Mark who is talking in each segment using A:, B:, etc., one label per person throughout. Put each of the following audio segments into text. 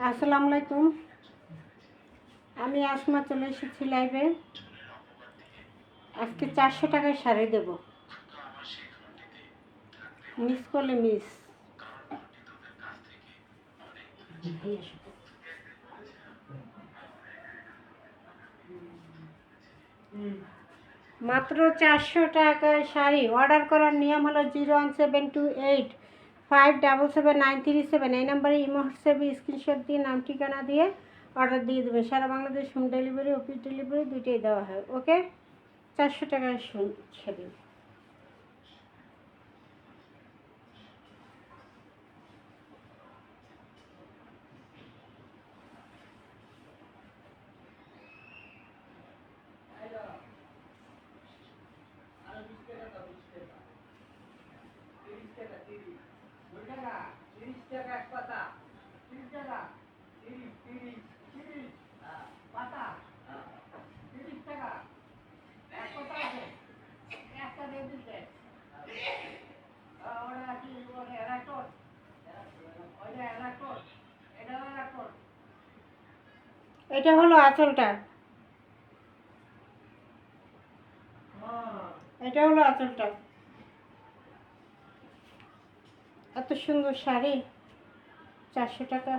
A: আসসালামু আলাইকুম। আমি আসমা চলে এসেছি লাইভে। আজকে 400 টাকায় শাড়ি দেব, মিস করলে মিস। মাত্র 400 টাকায় শাড়ি। অর্ডার করার নিয়ম হলো 01728577937। এই নাম্বারে ইমো হোয়াটসঅ্যাপে স্ক্রিনশট দিয়ে নাম ঠিকানা দিয়ে অর্ডার দিয়ে দেবে। সারা Bangladesh home delivery, office delivery দুইটাই দেওয়া হয়। ওকে, 400 টাকায় শাড়ি। এটা হলো আঁচলটা, এটা হলো আঁচলটা। এত সুন্দর শাড়ি, 400 টাকা।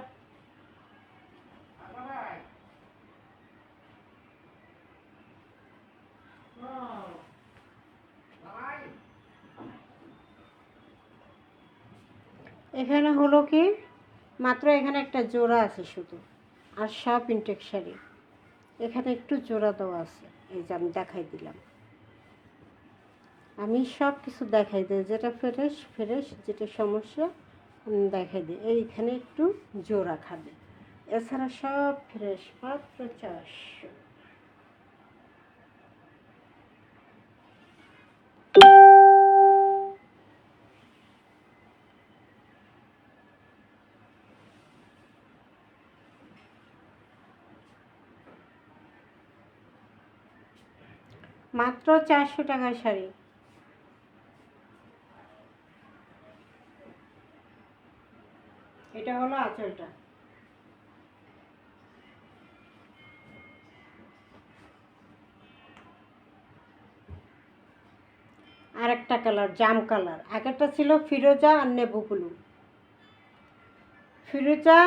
A: এখানে হলো কি, মাত্র এখানে একটা জোড়া আছে শুধু, আর সব ইনটেক শাড়ি। এখানে একটু জোড়া দেওয়া আছে, এই যে আমি দেখাই দিলাম। আমি সব কিছু দেখাই দিই, যেটা ফ্রেশ ফ্রেশ, যেটা সমস্যা দেখাই দিই। এইখানে একটু জোড়া খাবে, এছাড়া সব ফ্রেশ। মাত্র 400। মাত্র 400 টাকার শাড়ি। এটা হলো আঁচলটা। আর একটা কালার, জাম কালার। আগেরটা ছিল ফিরোজা আর নেভু ব্লু। ফিরোজা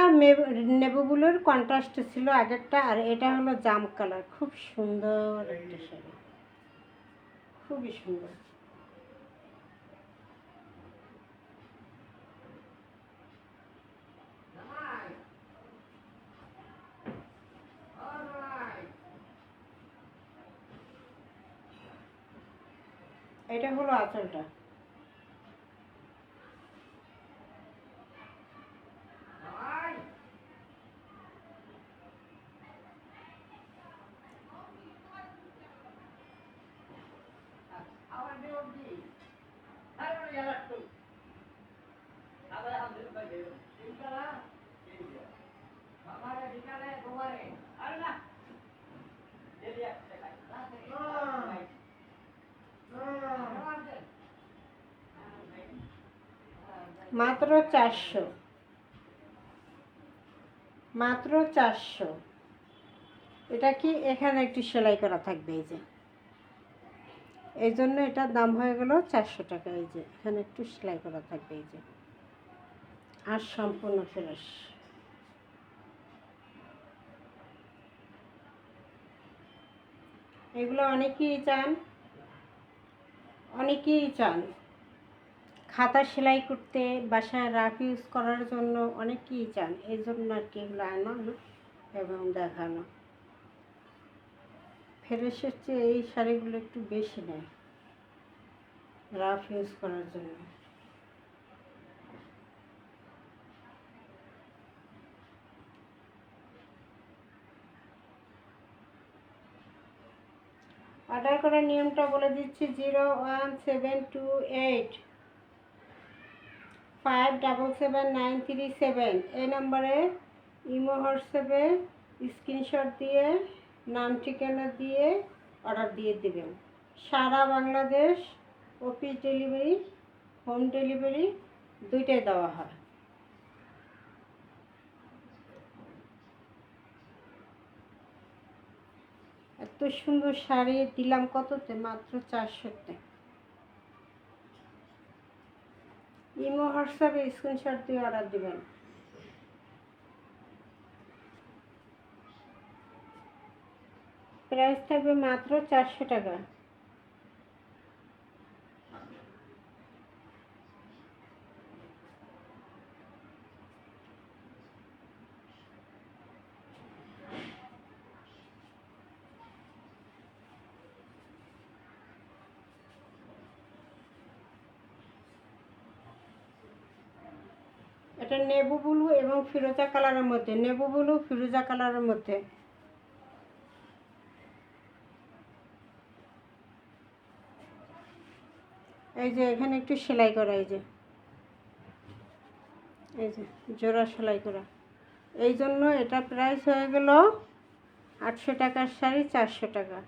A: নেভু ব্লুর কন্ট্রাস্ট ছিল আগেরটা, আর এটা হলো জাম কালার। খুব সুন্দর একটা শাড়ি, খুবই সুন্দর। এটা হলো আঁচলটা। মাত্র 400, মাত্র 400। এটা কি, এখানে একটু সেলাই করা থাকবে, এই যে, এই জন্য এটার দাম হয়ে গেল 400 টাকা। এই যে এখানে একটু সেলাই করা থাকবে, এই যে, আর সম্পূর্ণ ফ্রেশ। এগুলো অনেকেই চান, অনেকেই চান খাতা সেলাই করতে, বাসায় রাফ ইউজ করার জন্য অনেকেই চান। এই জন্য আর কি এগুলো আনানো এবং দেখানো। ফ্রেশের চেয়ে এই শাড়িগুলো একটু বেশি নেয় রাফ ইউজ করার জন্য। অর্ডার করার নিয়মটা বলে দিচ্ছি। 01728577937। এই নম্বরে ইমো হোয়াটসঅ্যাপে স্ক্রিনশট দিয়ে নাম ঠিকানা দিয়ে অর্ডার দিয়ে দেবেন। সারা Bangladesh office delivery, home delivery দুইটাই দেওয়া হয়। এত সুন্দর শাড়ি দিলাম কততে? মাত্র 400-তে। ইমো হোয়াটসঅ্যাপে স্ক্রিনশট দিয়ে অর্ডার দিবেন। প্রাইস থাকবে মাত্র 400 টাকা। এটা নেভি ব্লু এবং ফিরোজা কালারের মধ্যে, নেভি ব্লু ফিরোজা কালারের মধ্যে। এই যে এখানে একটু সেলাই করা, এই যে জোড়া সেলাই করা। এই জন্য এটা প্রাইস হয়ে গেল 800 টাকার শাড়ি 400 টাকা।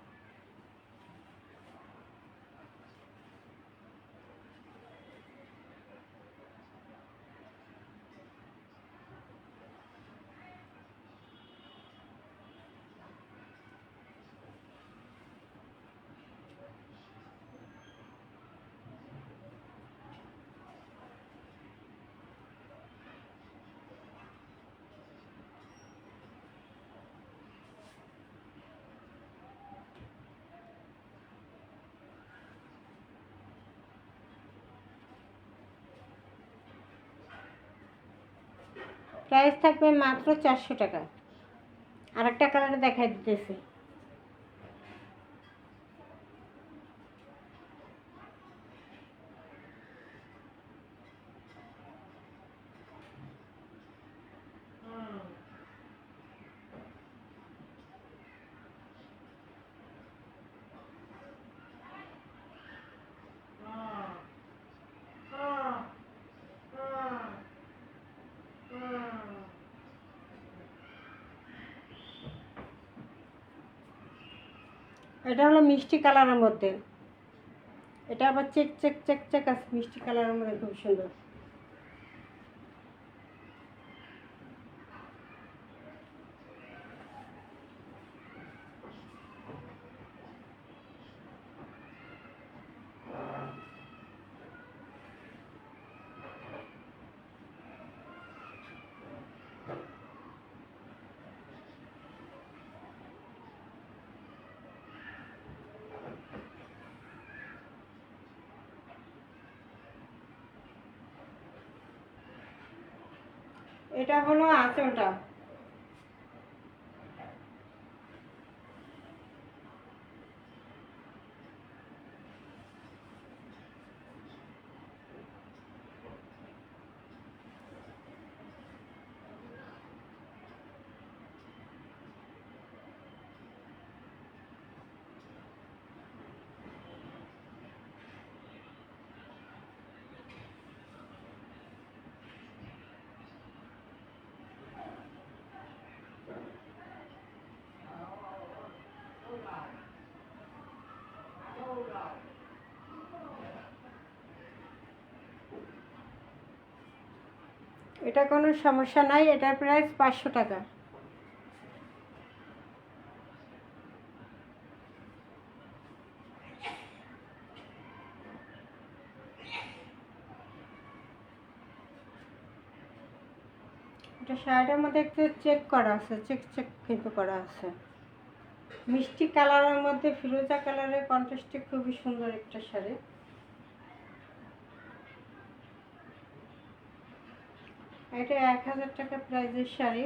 A: প্রাইস থাকবে মাত্র 400 টাকা। আর একটা কালারে দেখাই দিতেছি। এটা হলো মিষ্টি কালারের মধ্যে, এটা আবার চেক চেক চেক চেক আছে, মিষ্টি কালারের মধ্যে খুব সুন্দর। এটা হলো আঁচলটা। এটা কোনো সমস্যা নাই, এটার প্রাইস 500 টাকা। এটা শাড়িটার মধ্যে একটু চেক করা আছে, চেক চেক কিন্তু করা আছে। মিষ্টি কালারের মধ্যে ফিরোজা কালারের কন্ট্রাস্টে খুবই সুন্দর একটা শাড়ি। এটা 1000 টাকা প্রাইসের শাড়ি।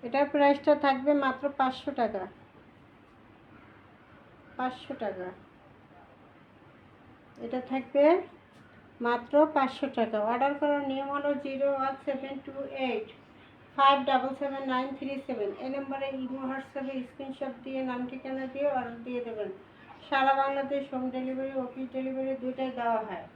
A: এটার প্রাইসটা থাকবে মাত্র 500 টাকা। 500 টাকা। এটা থাকবে মাত্র 500 টাকা। অর্ডার করার নিয়ম হলো 01728577937। এই নম্বরে ইমো হোয়াটসঅ্যাপে স্ক্রিনশট দিয়ে নাম ঠিকানা দিয়ে অর্ডার দিয়ে দেবেন। সারা Bangladesh home delivery, office delivery দুইটাই দেওয়া হয়।